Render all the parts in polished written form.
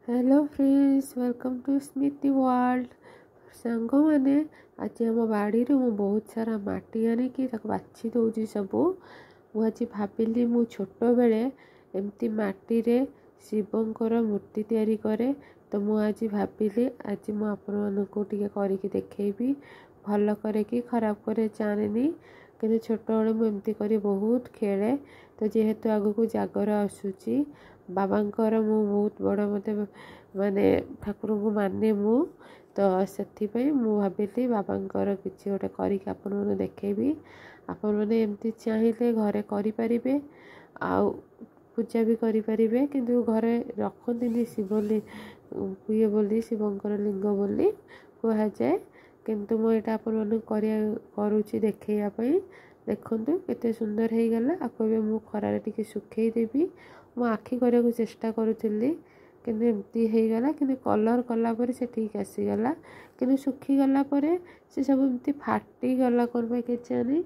Hello friends, welcome to Smiti world. Song मैंने आज आम बाड़ी मु बहुत सारा माटी आनिकी बाछी दूसरी सबू। मुझे भाविली मु छोट बेले एमती माटी रे शिवंकर मूर्ति तैयारी करे। तो मुझे भाविली आज मु आपण मानक करके देखी भल करे कि खराब करे जाने कि छोट बड़े मुझे कर बहुत खेले। तो जेहेतु आगक जागर आसूची बाबांकर मु बहुत बड़ मत माने ठाकुर को माने मु तो से भाविली बाबांकर किसी गोटे करके आपण मैंने देखी। आपण मैंने एमती चाहिए घरे करें आउ पूजा भी करें किंतु घरे रखती शिवली ये बोली शिवंकर लिंग बोली कहुए किंतु मुझे आपण मैं करुँची देखवाई। देखु केते सुंदर हो गला। आपको मु खरारे टिके सुखई देवी मो आखि करने को चेष्टा करुँगी किंतु एमती हो गला कि कलर कलापर से ठीक आसीगला कि सुखीगला से सब एमती फाटीगला कौन के जानी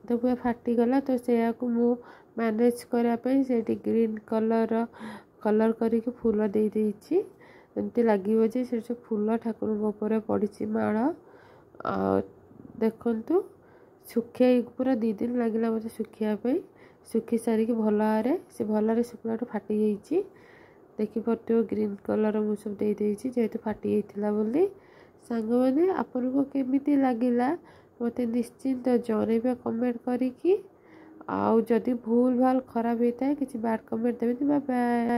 तो पूरा फाटीगला। तो से मु मैनेज करने से ग्रीन कलर करके फूल दे देती एमती लगे जे से फूल ठाकुर पड़ी माड़ देखु सुखा पूरा 2 दिन लगे मत सुखापी सुखी सारिकी भल से भल सुखला फाटी जाइए देखिपे ग्रीन कलर मु सब दे देती जेहेतु फाटी जाता बोली। सांग मैंने आपन को केमिति लगिला मत निश्चिंत जनइबे कमेंट करी। आउ जदि भूल भाल खराब होता है किसी बैड कमेंट देवे। Bye bye.